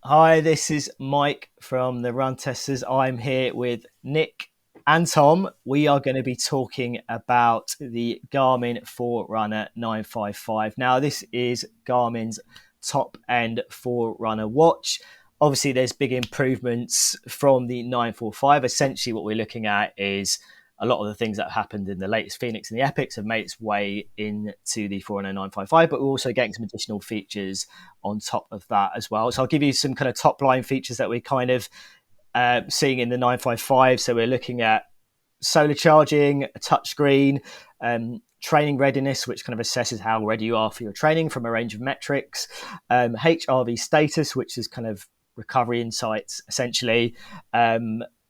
Hi, this is Mike from the Run Testers. I'm here with Nick and Tom. We are going to be talking about the Garmin Forerunner 955. Now, this is Garmin's top end Forerunner watch. Obviously, there's big improvements from the 945. Essentially, what we're looking at is a lot of the things that happened in the latest Phoenix and the Epics have made its way into the Forerunner 955, but we're also getting some additional features on top of that as well. So I'll give you some kind of top line features that we're kind of seeing in the 955. So we're looking at solar charging, a touchscreen, training readiness, which kind of assesses how ready you are for your training from a range of metrics, HRV status, which is kind of recovery insights, essentially,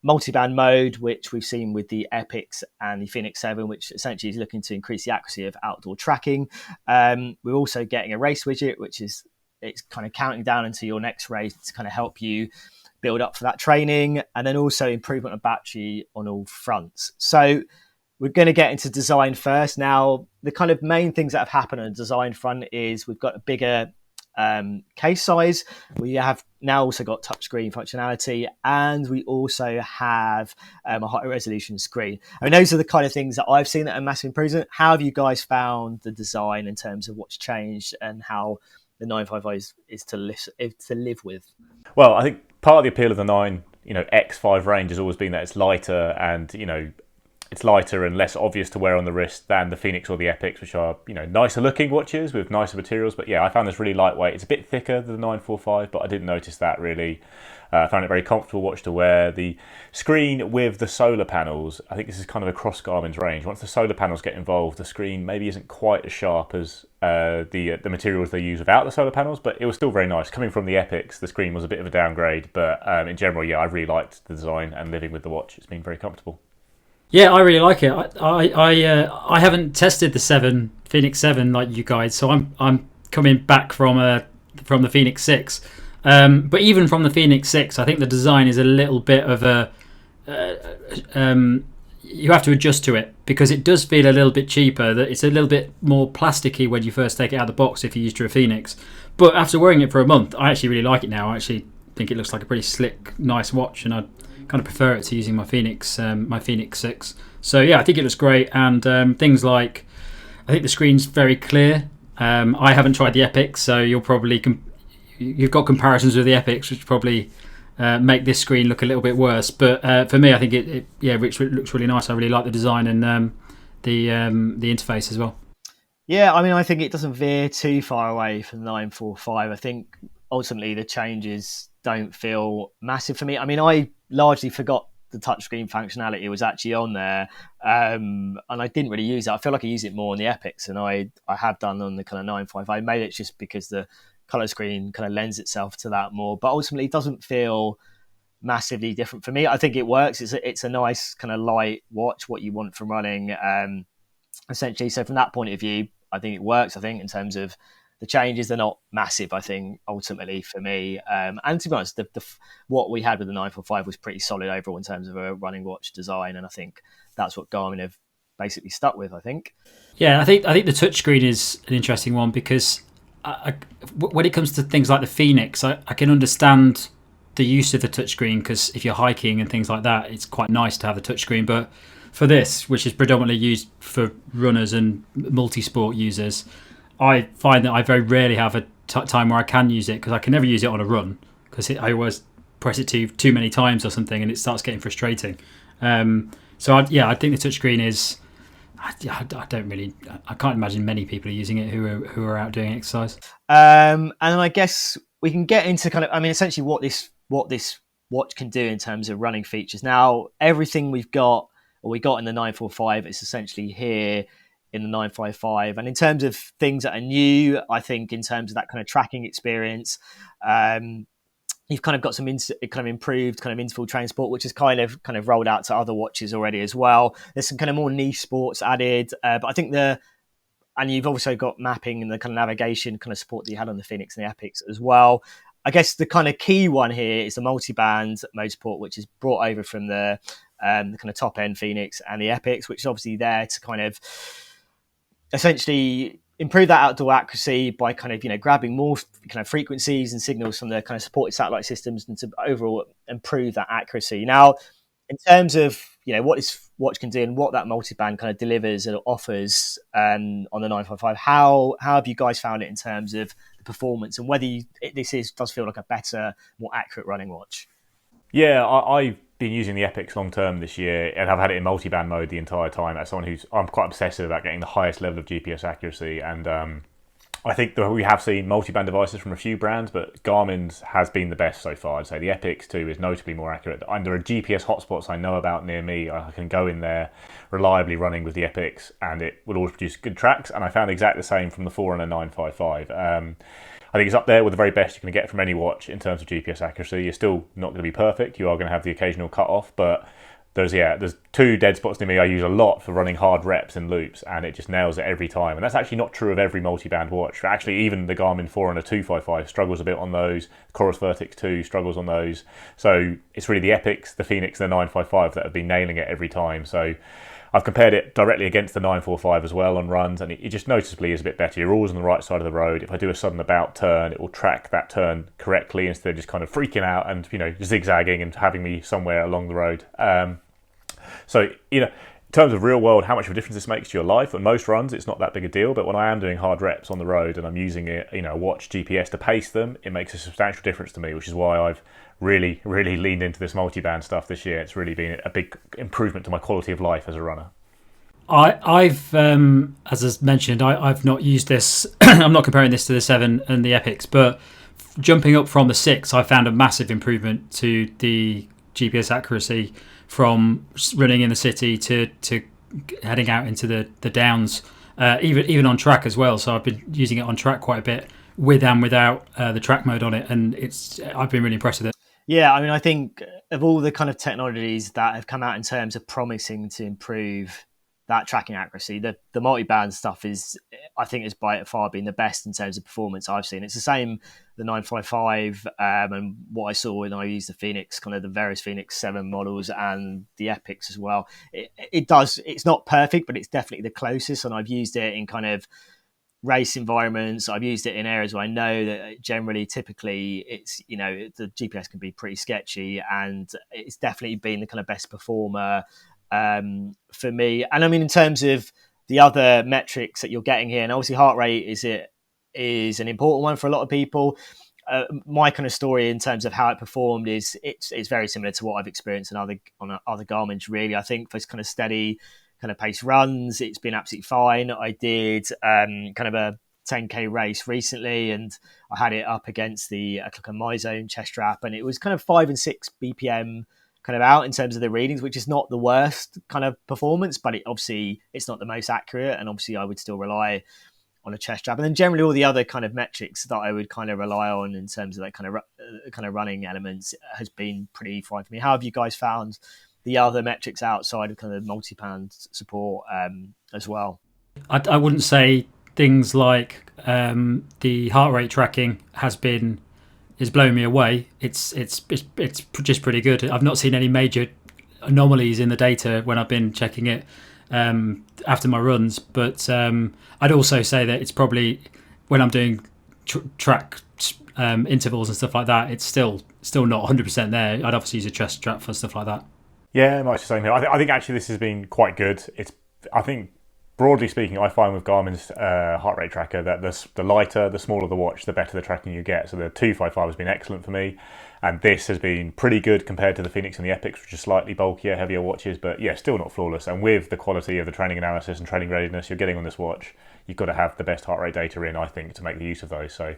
multiband mode, which we've seen with the Epics and the Phoenix 7, which essentially is looking to increase the accuracy of outdoor tracking. We're also getting a race widget, which is it's kind of counting down into your next race to kind of help you build up for that training, and then also improvement of battery on all fronts. So we're going to get into design first. Now, the kind of main things that have happened on the design front is we've got a bigger case size. We have now also got touchscreen functionality, and we also have a higher resolution screen. I mean, those are the kind of things that I've seen that are massive improvement. How have you guys found the design in terms of what's changed and how the 955 is to live with? Well, I think part of the appeal of the 9X5 range has always been that it's lighter and, it's lighter and less obvious to wear on the wrist than the Phoenix or the Epics, which are, nicer looking watches with nicer materials. But yeah, I found this really lightweight. It's a bit thicker than the 945, but I didn't notice that really. I found it a very comfortable watch to wear. The screen with the solar panels, I think this is kind of across Garmin's range. Once the solar panels get involved, the screen maybe isn't quite as sharp as the materials they use without the solar panels, but it was still very nice. Coming from the Epics, the screen was a bit of a downgrade, but in general, yeah, I really liked the design and living with the watch. It's been very comfortable. Yeah, I really like it. I haven't tested the Phoenix 7 like you guys, so I'm coming back from the Phoenix 6. But even from the Phoenix 6, I think the design is a little bit of you have to adjust to it because it does feel a little bit cheaper. That it's a little bit more plasticky when you first take it out of the box if you're used to a Phoenix. But after wearing it for a month, I actually really like it now. I actually think it looks like a pretty slick, nice watch, and I kind of prefer it to using my Phoenix 6. So yeah, I think it looks great, and things like I think the screen's very clear. I haven't tried the Epics, so you'll probably you've got comparisons with the Epics, which probably make this screen look a little bit worse. But for me, I think it looks really nice. I really like the design and the interface as well. Yeah, I mean, I think it doesn't veer too far away from the 945. I think ultimately the changes don't feel massive for me. I mean, I largely forgot the touchscreen functionality was actually on there, and I didn't really use it. I feel like I use it more on the Epics than I have done on the kind of 955. Maybe it's just because the color screen kind of lends itself to that more, but ultimately it doesn't feel massively different for me. I think it works. It's a nice kind of light watch, what you want from running, essentially. So from that point of view, I think it works. I think in terms of the changes, they're not massive, I think, ultimately for me. And to be honest, what we had with the 945 was pretty solid overall in terms of a running watch design. And I think that's what Garmin have basically stuck with, I think. Yeah, I think the touchscreen is an interesting one because when it comes to things like the Phoenix, I can understand the use of the touchscreen because if you're hiking and things like that, it's quite nice to have a touchscreen. But for this, which is predominantly used for runners and multi-sport users, I find that I very rarely have a time where I can use it because I can never use it on a run because I always press it too many times or something and it starts getting frustrating. So I think the touchscreen is. I can't imagine many people are using it who are out doing exercise. And I guess we can get into kind of, I mean, essentially what this watch can do in terms of running features. Now, everything we got in the 945 is essentially here in the 955. And in terms of things that are new, I think in terms of that kind of tracking experience, you've kind of got some kind of improved kind of interval transport, which is kind of rolled out to other watches already as well. There's some kind of more niche sports added, but I think and you've also got mapping and the kind of navigation kind of support that you had on the Phoenix and the Epics as well. I guess the kind of key one here is the multi-band mode support, which is brought over from the kind of top end Phoenix and the Epics, which is obviously there to kind of essentially improve that outdoor accuracy by kind of, grabbing more kind of frequencies and signals from the kind of supported satellite systems, and to overall improve that accuracy. Now, in terms of, what this watch can do and what that multiband kind of delivers and offers on the 955, how have you guys found it in terms of the performance, and whether does feel like a better, more accurate running watch? Yeah, I've been using the Epics long term this year, and I've had it in multiband mode the entire time. As someone I'm quite obsessive about getting the highest level of GPS accuracy, and I think that we have seen multiband devices from a few brands, but Garmin's has been the best so far. I'd say the Epix 2 is notably more accurate. There are GPS hotspots I know about near me. I can go in there reliably running with the Epix, and it will always produce good tracks. And I found exactly the same from the Forerunner 955. I think it's up there with the very best you're going to get from any watch in terms of GPS accuracy. You're still not going to be perfect. You are going to have the occasional cut-off, but there's 2 dead spots near me I use a lot for running hard reps and loops, and it just nails it every time. And that's actually not true of every multi-band watch. Actually, even the Garmin Forerunner 255 struggles a bit on those. Chorus Vertex 2 struggles on those. So it's really the Epix, the Phoenix, and the 955 that have been nailing it every time. So I've compared it directly against the 945 as well on runs, and it just noticeably is a bit better. You're always on the right side of the road. If I do a sudden about turn, it will track that turn correctly instead of just kind of freaking out and zigzagging and having me somewhere along the road. So, in terms of real world, how much of a difference this makes to your life, on most runs, it's not that big a deal. But when I am doing hard reps on the road and I'm using a watch GPS to pace them, it makes a substantial difference to me, which is why I've really, really leaned into this multi-band stuff this year. It's really been a big improvement to my quality of life as a runner. I've as I mentioned, I've not used this. I'm not comparing this to the 7 and the Epix, but jumping up from the 6, I found a massive improvement to the GPS accuracy from running in the city to heading out into the downs, even on track as well. So I've been using it on track quite a bit, with and without the track mode on it, and I've been really impressed with it. Yeah, I mean, I think of all the kind of technologies that have come out in terms of promising to improve that tracking accuracy, the multi-band stuff is by far been the best in terms of performance I've seen. It's the same, the 955, and what I saw when I used the Phoenix, kind of the various Phoenix 7 models, and the Epix as well. It's not perfect, but it's definitely the closest, and I've used it in kind of race environments. I've used it in areas where I know that typically it's, the GPS can be pretty sketchy, and it's definitely been the kind of best performer for me. And I mean, in terms of the other metrics that you're getting here, and obviously heart rate is an important one for a lot of people. My kind of story in terms of how it performed is it's very similar to what I've experienced on other Garmin's. Really, I think for kind of steady kind of pace runs, it's been absolutely fine. I did kind of a 10k race recently, and I had it up against the MyZone chest strap, and it was kind of 5 and 6 BPM kind of out in terms of the readings, which is not the worst kind of performance, but it's not the most accurate, and obviously I would still rely on a chest strap. And then generally all the other kind of metrics that I would kind of rely on in terms of that kind of running elements has been pretty fine for me. How have you guys found the other metrics outside of kind of multi-band support as well? I wouldn't say things like the heart rate tracking is blowing me away. It's just pretty good. I've not seen any major anomalies in the data when I've been checking it after my runs, but I'd also say that it's probably when I'm doing track intervals and stuff like that, it's still not 100% there. I'd obviously use a chest strap for stuff like that. Yeah, much the same here. I think actually this has been quite good. I think broadly speaking, I find with Garmin's heart rate tracker that the lighter, the smaller the watch, the better the tracking you get. So the 255 has been excellent for me, and this has been pretty good compared to the Phoenix and the Epix, which are slightly bulkier, heavier watches, but yeah, still not flawless. And with the quality of the training analysis and training readiness you're getting on this watch, you've got to have the best heart rate data in, I think, to make the use of those. So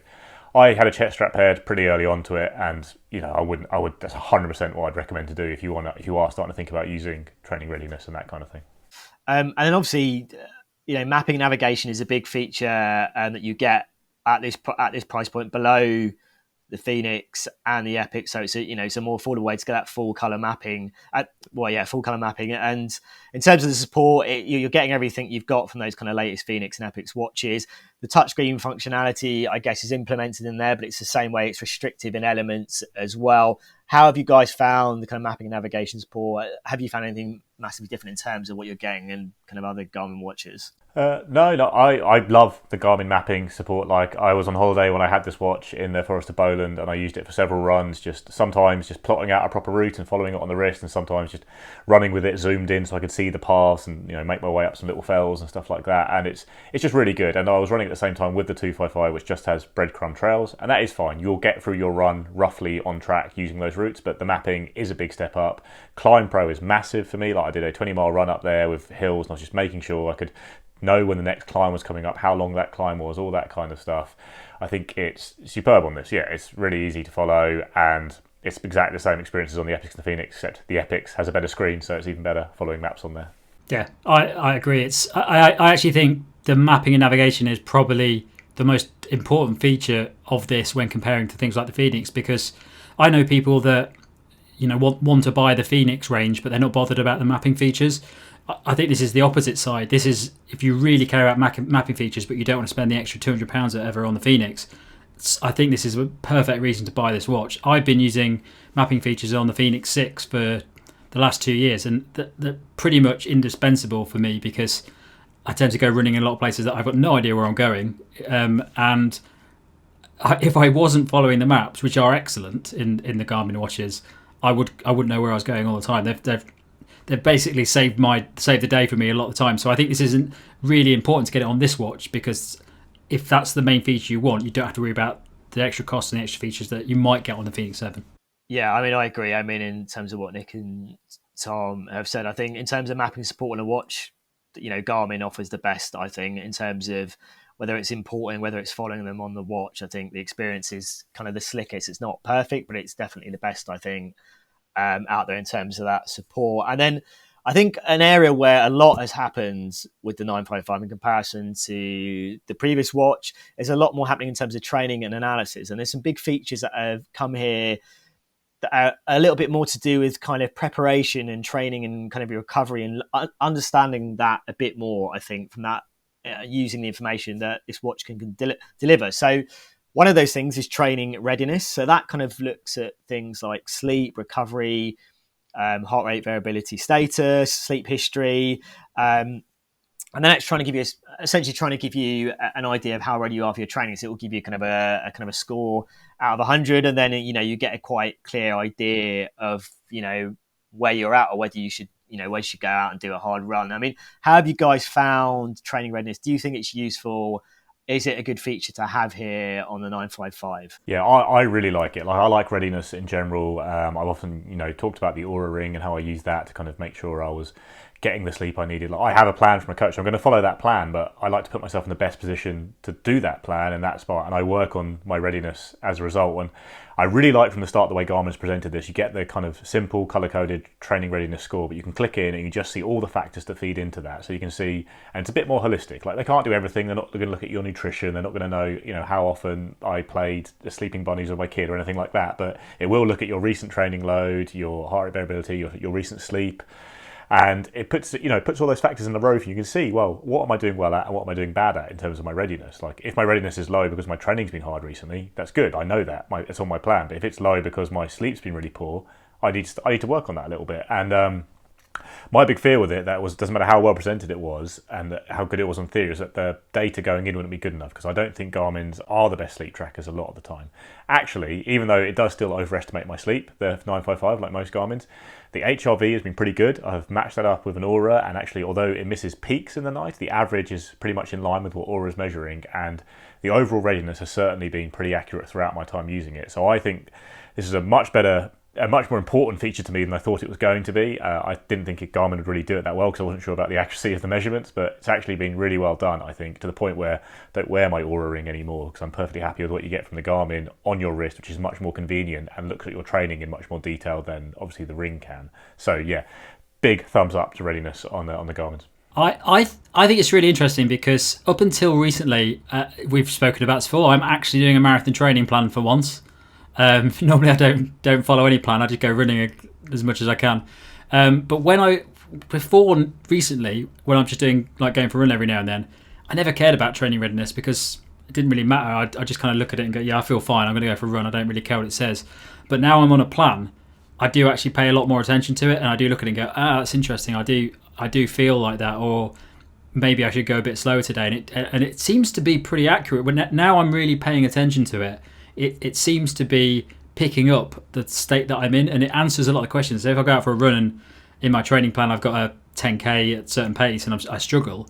I had a chest strap paired pretty early on to it, and I would that's 100% what I'd recommend to do if you are starting to think about using training readiness and that kind of thing. And then obviously, mapping navigation is a big feature that you get at this price point below the Phoenix and the Epix. So it's a more affordable way to get that full color mapping. Full color mapping. And in terms of the support, you're getting everything you've got from those kind of latest Phoenix and Epix watches. The touchscreen functionality, I guess, is implemented in there, but it's the same way. It's restrictive in elements as well. How have you guys found the kind of mapping and navigation support? Have you found anything massively different in terms of what you're getting in kind of other Garmin watches? No, I love the Garmin mapping support. Like, I was on holiday when I had this watch in the Forest of Bowland, and I used it for several runs, just sometimes just plotting out a proper route and following it on the wrist, and sometimes just running with it zoomed in so I could see the paths and, you know, make my way up some little fells and stuff like that. And it's just really good. And I was running at the same time with the 255, which just has breadcrumb trails, and that is fine. You'll get through your run roughly on track using those routes, but the mapping is a big step up. Climb Pro is massive for me. Like, I did a 20-mile run up there with hills, and I was just making sure I could know when the next climb was coming up, how long that climb was, all that kind of stuff. I think it's superb on this. Yeah, it's really easy to follow, and it's exactly the same experience as on the Epix and the Phoenix, except the Epix has a better screen, so it's even better following maps on there. Yeah, I agree. I actually think the mapping and navigation is probably the most important feature of this when comparing to things like the Phoenix, because I know people that, you know, want to buy the Phoenix range, but they're not bothered about the mapping features. I think this is the opposite side. This is if you really care about mapping features, but you don't want to spend the extra £200 or whatever on the Phoenix. I think this is a perfect reason to buy this watch. I've been using mapping features on the Phoenix 6 for the last 2 years, and they're pretty much indispensable for me because I tend to go running in a lot of places that I've got no idea where I'm going. And if I wasn't following the maps, which are excellent in the Garmin watches, I wouldn't know where I was going all the time. They've basically saved the day for me a lot of the time. So I think this isn't really important to get it on this watch, because if that's the main feature you want, you don't have to worry about the extra costs and the extra features that you might get on the Phoenix 7. Yeah, I mean, I agree. I mean, in terms of what Nick and Tom have said, I think in terms of mapping support on a watch, you know, Garmin offers the best, I think, in terms of whether it's importing, whether it's following them on the watch. I think the experience is kind of the slickest. It's not perfect, but it's definitely the best, I think, out there in terms of that support. And then I think an area where a lot has happened with the 955 in comparison to the previous watch is a lot more happening in terms of training and analysis. And there's some big features that have come here that are a little bit more to do with kind of preparation and training and kind of your recovery and understanding that a bit more, I think, from that using the information that this watch can deliver. So one of those things is training readiness. So that kind of looks at things like sleep, recovery, heart rate variability status, sleep history. And then it's essentially trying to give you an idea of how ready you are for your training. So it will give you kind of a score out of 100. And then, you know, you get a quite clear idea of, you know, where you're at or whether you should, you know, where you should go out and do a hard run. I mean, how have you guys found training readiness? Do you think it's useful? Is it a good feature to have here on the 955? Yeah, I really like it. Like, I like readiness in general. I've often, you know, talked about the Aura Ring and how I use that to kind of make sure I was getting the sleep I needed. Like, I have a plan from a coach. I'm going to follow that plan, but I like to put myself in the best position to do that plan in that spot, and I work on my readiness as a result. And I really like from the start the way Garmin's presented this. You get the kind of simple color-coded training readiness score, but you can click in and you just see all the factors that feed into that. So you can see, and it's a bit more holistic. Like, they can't do everything. They're not going to look at your nutrition. They're not going to know, you know, how often I played the sleeping bunnies with my kid or anything like that. But it will look at your recent training load, your heart rate variability, your recent sleep. And it puts all those factors in the row for you. You can see, well, what am I doing well at and what am I doing bad at in terms of my readiness? Like, if my readiness is low because my training's been hard recently, that's good. I know that. It's on my plan. But if it's low because my sleep's been really poor, I need to work on that a little bit. And my big fear with it, doesn't matter how well presented it was and how good it was on theory, is that the data going in wouldn't be good enough, because I don't think Garmin's are the best sleep trackers a lot of the time. Actually, even though it does still overestimate my sleep, the 955, like most Garmin's, the HRV has been pretty good. I've matched that up with an Aura, and actually, although it misses peaks in the night, the average is pretty much in line with what Aura is measuring, and the overall readiness has certainly been pretty accurate throughout my time using it. So I think this is a much more important feature to me than I thought it was going to be. I didn't think Garmin would really do it that well because I wasn't sure about the accuracy of the measurements, but it's actually been really well done, I think, to the point where I don't wear my Aura Ring anymore because I'm perfectly happy with what you get from the Garmin on your wrist, which is much more convenient and looks at your training in much more detail than obviously the Ring can. So yeah, big thumbs up to readiness on the Garmin's. I think it's really interesting because up until recently, we've spoken about this before, I'm actually doing a marathon training plan for once. Normally I don't follow any plan. I just go running as much as I can. But before recently, when I'm just doing like going for a run every now and then, I never cared about training readiness because it didn't really matter. I just kind of look at it and go, yeah, I feel fine. I'm going to go for a run. I don't really care what it says. But now I'm on a plan. I do actually pay a lot more attention to it, and I do look at it and go, that's interesting. I do feel like that, or maybe I should go a bit slower today. And it seems to be pretty accurate. When now I'm really paying attention to it, it seems to be picking up the state that I'm in, and it answers a lot of questions. So if I go out for a run and in my training plan I've got a 10k at a certain pace and I struggle,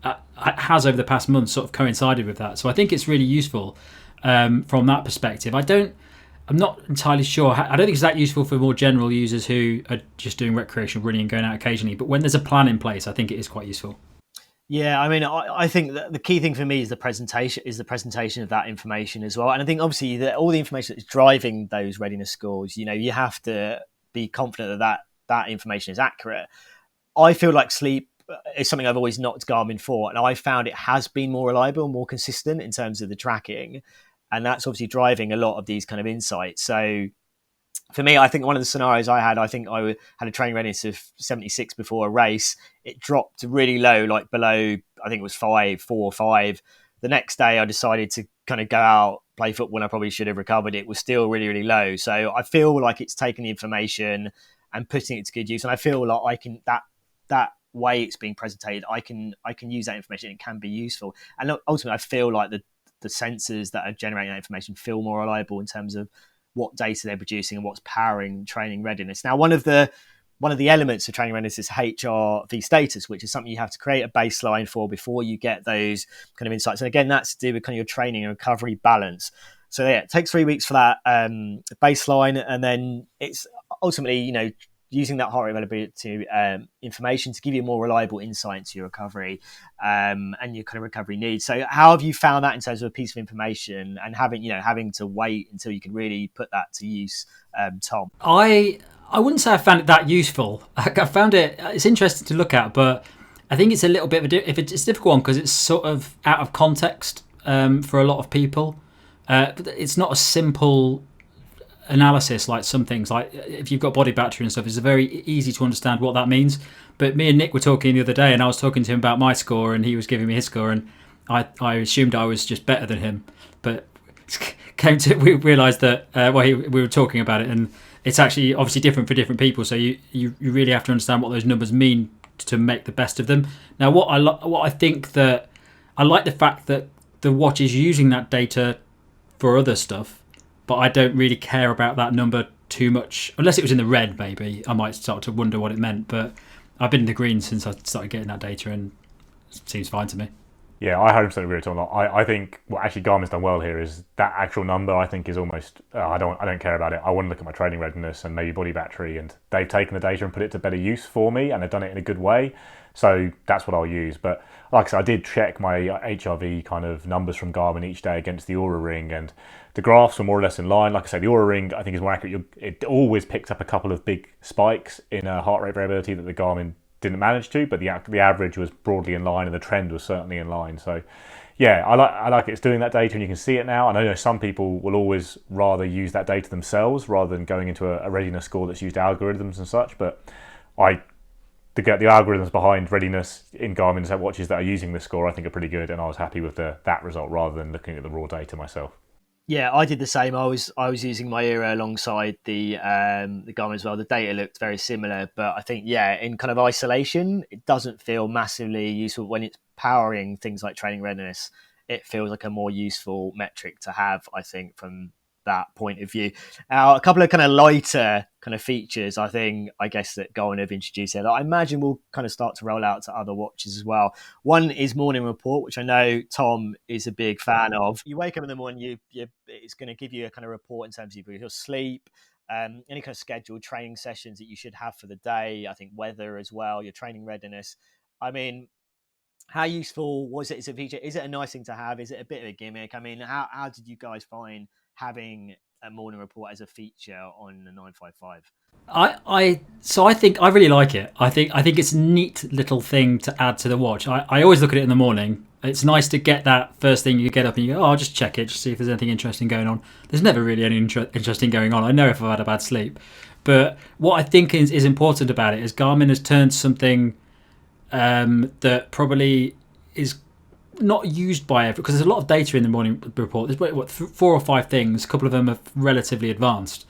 it has over the past month sort of coincided with that. So I think it's really useful from that perspective. I'm not entirely sure. I don't think it's that useful for more general users who are just doing recreational running and going out occasionally. But when there's a plan in place, I think it is quite useful. Yeah, I mean, I think that the key thing for me is the presentation of that information as well. And I think obviously that all the information that's driving those readiness scores, you have to be confident that information is accurate. I feel like sleep is something I've always knocked Garmin for, and I found it has been more reliable and more consistent in terms of the tracking. And that's obviously driving a lot of these kind of insights. So for me, I think one of the scenarios I think I had a training readiness of 76 before a race. It dropped really low, like below, I think it was 4 or 5. The next day I decided to kind of go out, play football, when I probably should have recovered. It was still really, really low. So I feel like it's taking the information and putting it to good use. And I feel like I can, that way it's being presented, I can use that information. It can be useful. And ultimately I feel like the sensors that are generating that information feel more reliable in terms of what data they're producing and what's powering training readiness. Now, one of the elements of training readiness is HRV status, which is something you have to create a baseline for before you get those kind of insights. And again, that's to do with kind of your training and recovery balance. So yeah, it takes 3 weeks for that baseline, and then it's ultimately, using that heart rate availability information to give you a more reliable insight into your recovery and your kind of recovery needs. So how have you found that in terms of a piece of information and having to wait until you can really put that to use, Tom? I wouldn't say I found it that useful. I found it's interesting to look at, but I think it's a little bit of it's a difficult one because it's sort of out of context for a lot of people. It's not a simple analysis like some things, like if you've got body battery and stuff, it's very easy to understand what that means. But me and Nick were talking the other day, and I was talking to him about my score, and he was giving me his score, and I assumed I was just better than him. But we realised that we were talking about it, and it's actually obviously different for different people. So you really have to understand what those numbers mean to make the best of them. Now, what I think that I like the fact that the watch is using that data for other stuff, but I don't really care about that number too much. Unless it was in the red, maybe I might start to wonder what it meant. But I've been in the green since I started getting that data, and it seems fine to me. Yeah, I 100% agree with Tom. I think what actually Garmin's done well here is that actual number. I think is almost I don't care about it. I want to look at my training readiness and maybe body battery, and they've taken the data and put it to better use for me, and they've done it in a good way. So that's what I'll use. But like I said, I did check my HRV kind of numbers from Garmin each day against the Oura Ring, and the graphs were more or less in line. Like I said, the Oura Ring I think is more accurate. It always picks up a couple of big spikes in heart rate variability that the Garmin didn't manage to, but the average was broadly in line, and the trend was certainly in line. So yeah, I like it's doing that data, and you can see it now. And I know some people will always rather use that data themselves rather than going into a readiness score that's used algorithms and such. But the algorithms behind readiness in Garmin's watches that are using this score, I think, are pretty good, and I was happy with that result rather than looking at the raw data myself. Yeah, I did the same. I was using my Oura alongside the Garmin as well. The data looked very similar, but I think in kind of isolation, it doesn't feel massively useful. When it's powering things like training readiness, it feels like a more useful metric to have, I think, from that point of view. Now, a couple of kind of lighter kind of features, I guess that Garmin have introduced here that I imagine will kind of start to roll out to other watches as well. One is morning report, which I know Tom is a big fan of. You wake up in the morning, it's going to give you a kind of report in terms of your sleep, any kind of scheduled training sessions that you should have for the day. I think weather as well, your training readiness. I mean, how useful was it as a feature? Is it a nice thing to have? Is it a bit of a gimmick? I mean, how did you guys find having a morning report as a feature on the 955? I think I really like it. I think it's a neat little thing to add to the watch. I always look at it in the morning. It's nice to get that first thing you get up and you go, I'll just check it, just see if there's anything interesting going on. There's never really any interesting going on. I know if I've had a bad sleep. But what I think is important about it is Garmin has turned something that probably is not used by everyone, because there's a lot of data in the morning report. There's 4 or 5 things. A couple of them are relatively advanced,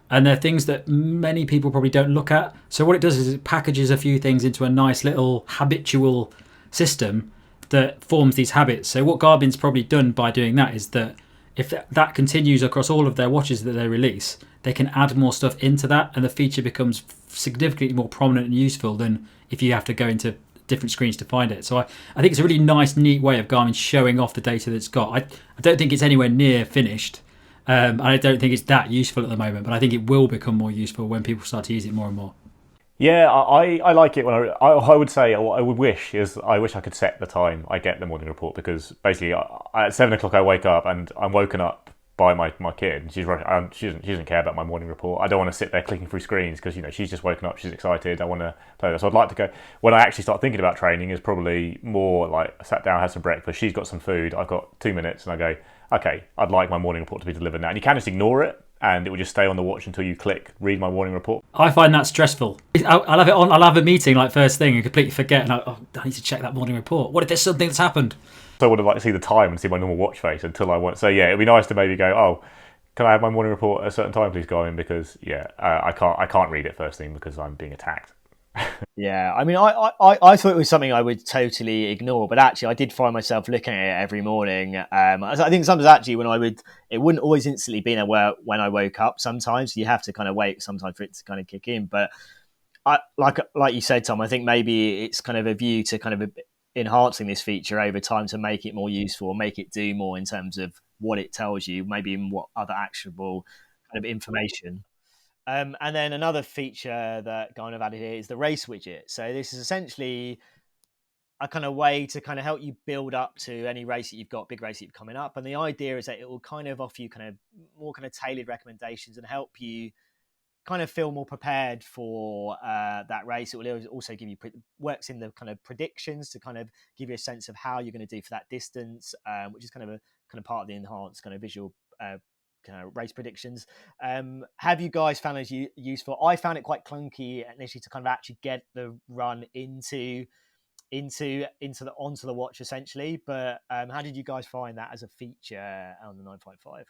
And they're things that many people probably don't look at. So what it does is it packages a few things into a nice little habitual system that forms these habits. So what Garmin's probably done by doing that is that if that continues across all of their watches that they release, they can add more stuff into that, and the feature becomes significantly more prominent and useful than if you have to go into different screens to find it. So I think it's a really nice, neat way of Garmin showing off the data that it's got. I don't think it's anywhere near finished. I don't think it's that useful at the moment, but I think it will become more useful when people start to use it more and more. Yeah, I like it when I would say what I would wish is I wish I could set the time I get the morning report, because basically at 7 o'clock I wake up and I'm woken up by my kid, and she doesn't care about my morning report. I don't want to sit there clicking through screens because she's just woken up, she's excited. I want to play that. So I'd like to go when I actually start thinking about training is probably more like I sat down, had some breakfast, she's got some food, I've got 2 minutes, and I go, okay, I'd like my morning report to be delivered now. And you can just ignore it, and it will just stay on the watch until you click read my morning report. I find that stressful. I'll have it on. I'll have a meeting like first thing and completely forget, and I need to check that morning report. What if there's something that's happened? So I would have liked to see the time and see my normal watch face until I want. So yeah, it'd be nice to maybe go, oh, can I have my morning report at a certain time, please, Garmin? Because I can't read it first thing because I'm being attacked. Yeah, I mean, I thought it was something I would totally ignore, but actually I did find myself looking at it every morning. I think sometimes actually it wouldn't always instantly be there when I woke up. Sometimes you have to kind of wait sometimes for it to kind of kick in. But like you said, Tom, I think maybe it's kind of a view to kind of enhancing this feature over time to make it more useful, make it do more in terms of what it tells you, maybe in what other actionable kind of information. And then another feature that Garmin have added here is the race widget. So this is essentially a kind of way to kind of help you build up to any race that you've got, big race that you've coming up. And the idea is that it will kind of offer you kind of more kind of tailored recommendations and help you kind of feel more prepared for that race. It will also give you works in the kind of predictions to kind of give you a sense of how you're going to do for that distance, which is kind of part of the enhanced kind of visual kind of race predictions. Have you guys found it useful? I found it quite clunky initially to kind of actually get the run onto the watch essentially. But how did you guys find that as a feature on the 955?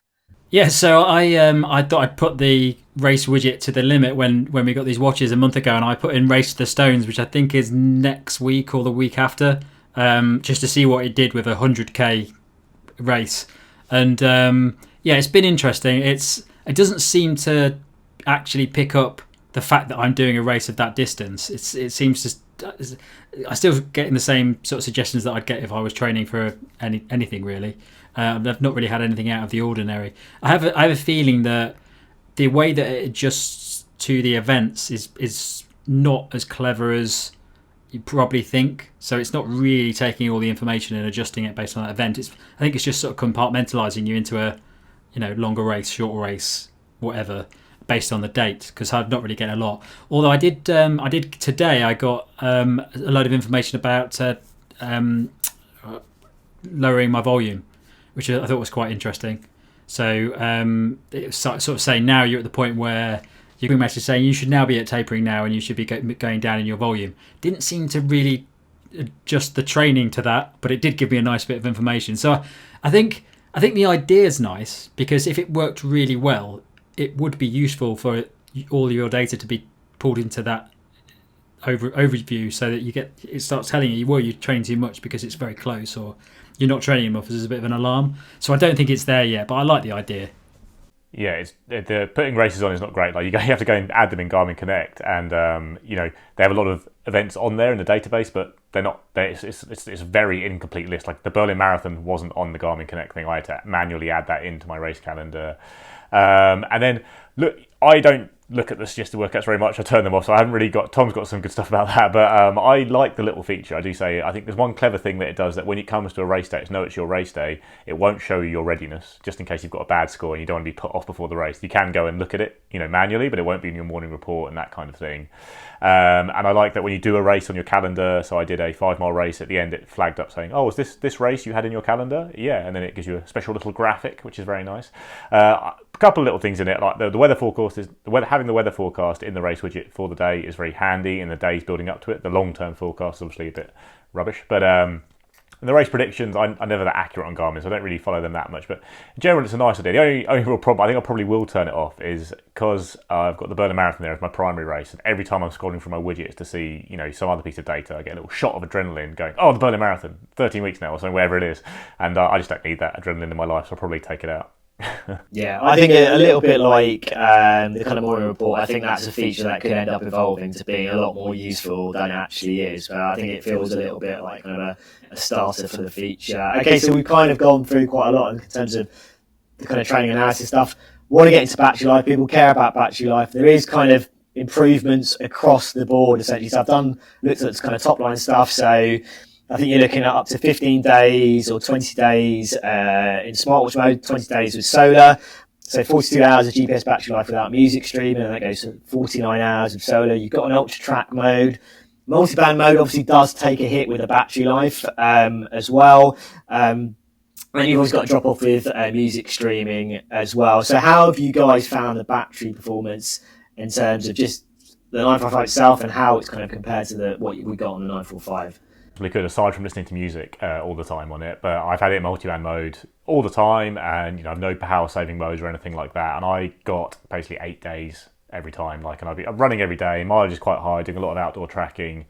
Yeah, so I thought I'd put the race widget to the limit when we got these watches a month ago, and I put in Race to the Stones, which I think is next week or the week after, just to see what it did with a 100k race. And yeah, it's been interesting. It doesn't seem to actually pick up the fact that I'm doing a race of that distance. It seems to. I still getting the same sort of suggestions that I'd get if I was training for anything really. I've not really had anything out of the ordinary. I have a feeling that the way that it adjusts to the events is not as clever as you probably think. So it's not really taking all the information and adjusting it based on that event. I think it's just sort of compartmentalizing you into a longer race, shorter race, whatever, based on the date, because I'm not really getting a lot. Although I did today, I got a load of information about lowering my volume, which I thought was quite interesting. So it's sort of saying now you're at the point where you're pretty much saying you should now be at tapering now and you should be going down in your volume. Didn't seem to really adjust the training to that, but it did give me a nice bit of information. So I think the idea is nice, because if it worked really well, it would be useful for all your data to be pulled into that overview, so that it starts telling you, well, you train too much because it's very close, or you're not training enough, as a bit of an alarm. So I don't think it's there yet, but I like the idea. Yeah, the putting races on is not great. Like you have to go and add them in Garmin Connect, and they have a lot of events on there in the database, but they're not. It's a very incomplete list. Like the Berlin Marathon wasn't on the Garmin Connect thing. I had to manually add that into my race calendar. And then look, I don't look at the suggested workouts very much. I turn them off, so I haven't really got. Tom's got some good stuff about that, but I like the little feature. I do say I think there's one clever thing that it does, that when it comes to a race day, it's your race day. It won't show you your readiness, just in case you've got a bad score and you don't want to be put off before the race. You can go and look at it, manually, but it won't be in your morning report and that kind of thing. And I like that when you do a race on your calendar. So I did a 5-mile race. At the end, it flagged up saying, "Oh, is this race you had in your calendar?" Yeah, and then it gives you a special little graphic, which is very nice. A couple of little things in it, like the weather forecast having the weather forecast in the race widget for the day is very handy in the days building up to it. The long-term forecast is obviously a bit rubbish, but And the race predictions, I'm never that accurate on Garmin, so I don't really follow them that much. But in general, it's a nice idea. The only real problem, I think I probably will turn it off, is because I've got the Berlin Marathon there as my primary race, and every time I'm scrolling through my widgets to see, some other piece of data, I get a little shot of adrenaline going, oh, the Berlin Marathon, 13 weeks now, or something, wherever it is. And I just don't need that adrenaline in my life, so I'll probably take it out. Yeah, I think a little bit like the kind of morning report, I think that's a feature that could end up evolving to being a lot more useful than it actually is. But I think it feels a little bit like kind of a starter for the feature. Okay, so we've kind of gone through quite a lot in terms of the kind of training analysis stuff. Want to get into battery life, people care about battery life. There is kind of improvements across the board, essentially. So I've looked at kind of top line stuff. So I think you're looking at up to 15 days or 20 days in smartwatch mode, 20 days with solar. So 42 hours of GPS battery life without music streaming, and that goes to 49 hours of solar. You've got an ultra track mode. Multiband mode obviously does take a hit with the battery life as well. And you've always got to drop off with music streaming as well. So how have you guys found the battery performance in terms of just the 955 itself and how it's kind of compared to what we got on the 945? Really good, aside from listening to music all the time on it, but I've had it in multi-band mode all the time, and I've no power saving modes or anything like that, and I got basically 8 days every time, I'm running every day, mileage is quite high, doing a lot of outdoor tracking.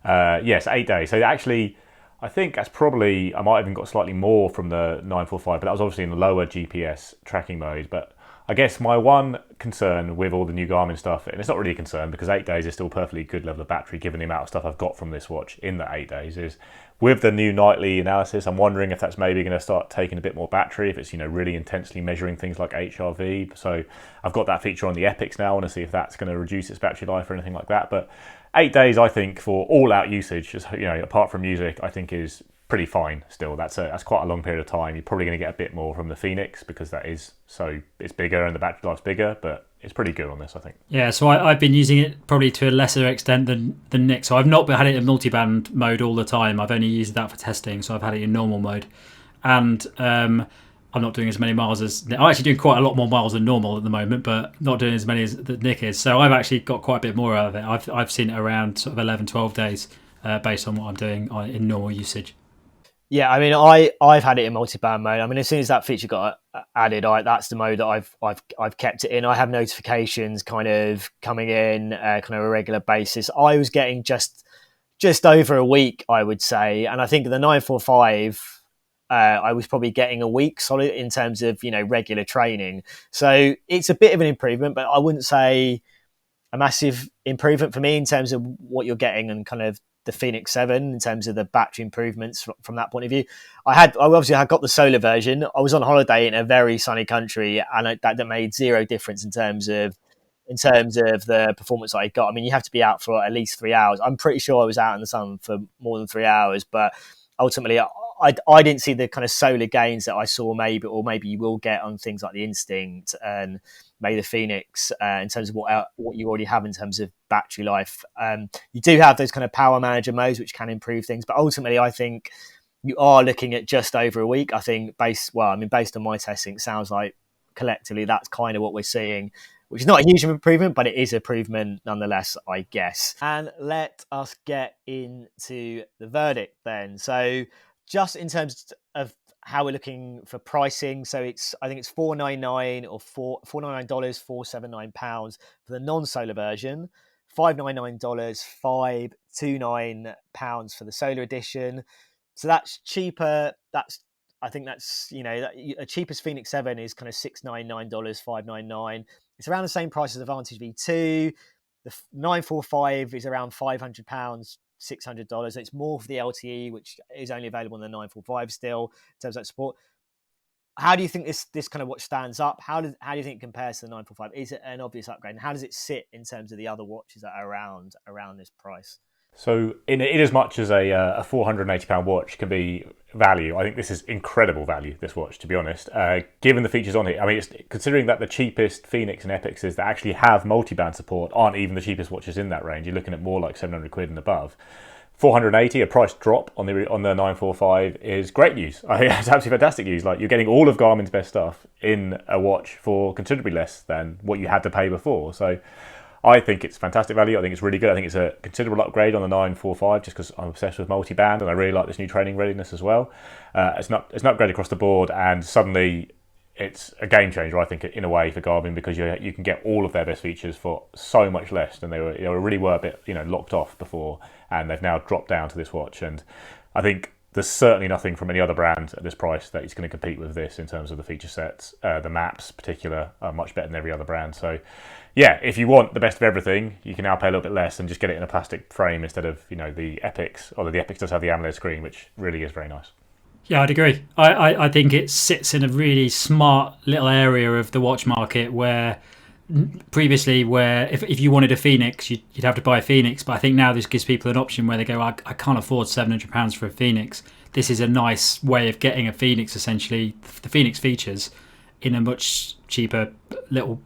Yes, 8 days. So actually, I think that's probably, I might have even got slightly more from the 945, but that was obviously in the lower GPS tracking mode. But I guess my one concern with all the new Garmin stuff, and it's not really a concern because 8 days is still a perfectly good level of battery given the amount of stuff I've got from this watch in the 8 days, is with the new nightly analysis, I'm wondering if that's maybe going to start taking a bit more battery, if it's really intensely measuring things like HRV. So I've got that feature on the Epics now. I want to see if that's going to reduce its battery life or anything like that. But 8 days, I think, for all-out usage, just, apart from music, I think is pretty fine still. That's quite a long period of time. You're probably going to get a bit more from the Phoenix because it's bigger and the battery life's bigger, but it's pretty good on this, I think. Yeah, so I've been using it probably to a lesser extent than Nick. So I've not had it in multiband mode all the time. I've only used that for testing, so I've had it in normal mode. And I'm not doing as many miles as I'm actually doing quite a lot more miles than normal at the moment, but not doing as many as Nick is. So I've actually got quite a bit more out of it. I've seen it around sort of 11, 12 days based on what I'm doing in normal usage. Yeah, I mean, I've had it in multi-band mode. I mean, as soon as that feature got added, that's the mode that I've kept it in. I have notifications kind of coming in kind of a regular basis. I was getting just over a week, I would say, and I think the 945, I was probably getting a week solid in terms of regular training. So it's a bit of an improvement, but I wouldn't say a massive improvement for me in terms of what you're getting and kind of the Phoenix 7 in terms of the battery improvements from that point of view. I got the solar version. I was on holiday in a very sunny country, and that made zero difference in terms of the performance I got. I mean, you have to be out for at least 3 hours. I'm pretty sure I was out in the sun for more than 3 hours, but ultimately I didn't see the kind of solar gains that I saw maybe you will get on things like the Instinct and maybe the Phoenix in terms of what you already have in terms of battery life. You do have those kind of power manager modes which can improve things, but ultimately I think you are looking at just over a week. I think based on my testing, it sounds like collectively that's kind of what we're seeing, which is not a huge improvement, but it is improvement nonetheless, I guess. And let us get into the verdict then. So just in terms of how we're looking for pricing, so I think it's $499 or $499, £479 for the non-solar version, $599, £529 for the solar edition. So that's cheaper. I think that's a cheapest Phoenix 7 is kind of $699, $599. It's around the same price as the Vantage V2. The 945 is around £500. $600. It's more for the LTE, which is only available on the 945 still in terms of support. How do you think this kind of watch stands up? How do you think it compares to the 945? Is it an obvious upgrade? And how does it sit in terms of the other watches that are around this price? So in as much as a £480 watch can be value, I think this is incredible value, this watch, to be honest. Given the features on it, I mean, it's, considering that the cheapest Phoenix and Epics that actually have multi-band support aren't even the cheapest watches in that range. You're looking at more like 700 quid and above. 480, a price drop on the 945 is great news. I think it's absolutely fantastic news. Like, you're getting all of Garmin's best stuff in a watch for considerably less than what you had to pay before. So I think it's fantastic value. I think it's really good. I think it's a considerable upgrade on the 945 just because I'm obsessed with multi-band and I really like this new Training Readiness as well. It's an upgrade across the board, and suddenly it's a game changer, I think, in a way for Garmin, because you can get all of their best features for so much less than they really were a bit locked off before, and they've now dropped down to this watch. And I think there's certainly nothing from any other brand at this price that is going to compete with this in terms of the feature sets. The maps, in particular, are much better than every other brand. So, yeah, if you want the best of everything, you can now pay a little bit less and just get it in a plastic frame instead of the Epics. Although the Epics does have the AMOLED screen, which really is very nice. Yeah, I'd agree. I think it sits in a really smart little area of the watch market where previously, where if you wanted a Phoenix, you'd have to buy a Phoenix. But I think now this gives people an option where they go, I can't afford £700 for a Phoenix. This is a nice way of getting a Phoenix, essentially, the Phoenix features in a much cheaper little.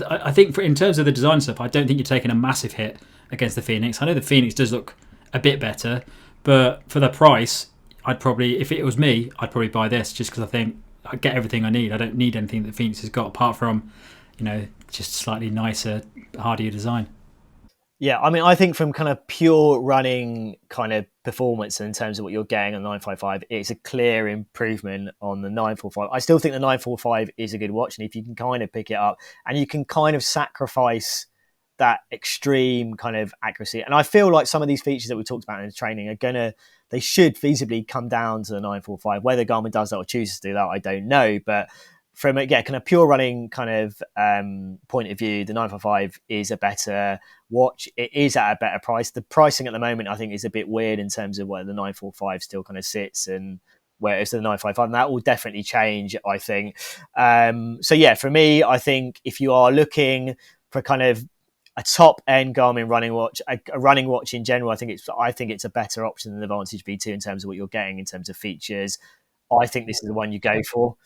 I think in terms of the design stuff, I don't think you're taking a massive hit against the Phoenix. I know the Phoenix does look a bit better, but for the price, I'd probably, if it was me, I'd probably buy this just because I think I get everything I need. I don't need anything that Phoenix has got apart from, just slightly nicer, hardier design. Yeah, I mean, I think from kind of pure running kind of performance in terms of what you're getting on the 955, it's a clear improvement on the 945. I still think the 945 is a good watch, and if you can kind of pick it up and you can kind of sacrifice that extreme kind of accuracy, and I feel like some of these features that we talked about in the training they should feasibly come down to the 945. Whether Garmin does that or chooses to do that, I don't know, but from kind of pure running kind of point of view, the 955 is a better watch. It is at a better price. The pricing at the moment, I think, is a bit weird in terms of where the 945 still kind of sits and where it's the 955. And that will definitely change, I think. So yeah, for me, I think if you are looking for kind of a top-end Garmin running watch, a running watch in general, I think it's a better option than the Vantage V2 in terms of what you're getting in terms of features. I think this is the one you go for.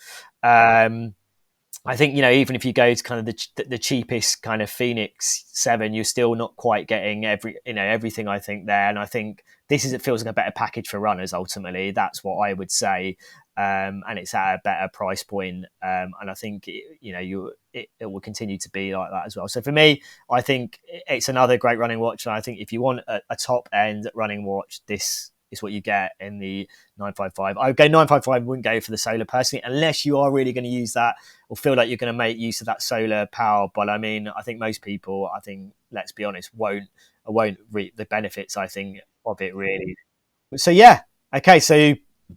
I think, even if you go to kind of the cheapest kind of Phoenix 7, you're still not quite getting everything, I think, there. And I think it feels like a better package for runners, ultimately. That's what I would say. And it's at a better price point. And I think, it will continue to be like that as well. So for me, I think it's another great running watch. And I think if you want a top-end running watch, this is what you get in the 955. I would go 955, wouldn't go for the solar personally, unless you are really going to use that or feel like you're going to make use of that solar power. But I mean, I think most people, let's be honest, won't reap the benefits, I think, of it really. So yeah, okay. So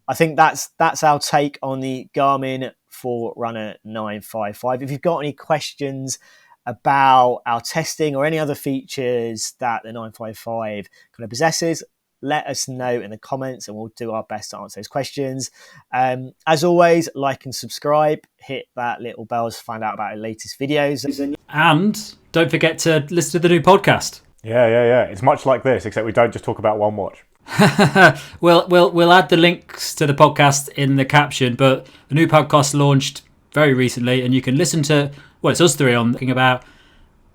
I think that's our take on the Garmin Forerunner 955. If you've got any questions about our testing or any other features that the 955 kind of possesses, let us know in the comments and we'll do our best to answer those questions. As always, like and subscribe, hit that little bell to find out about our latest videos. And don't forget to listen to the new podcast. Yeah. It's much like this, except we don't just talk about one watch. We'll add the links to the podcast in the caption, but the new podcast launched very recently and you can listen to, it's us three on talking about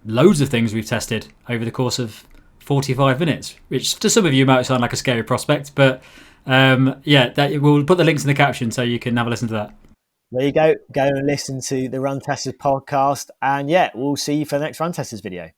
loads of things we've tested over the course of 45 minutes, which to some of you might sound like a scary prospect, but we'll put the links in the caption so you can have a listen to that. There you go and listen to the Run Testers podcast, and we'll see you for the next Run Testers video.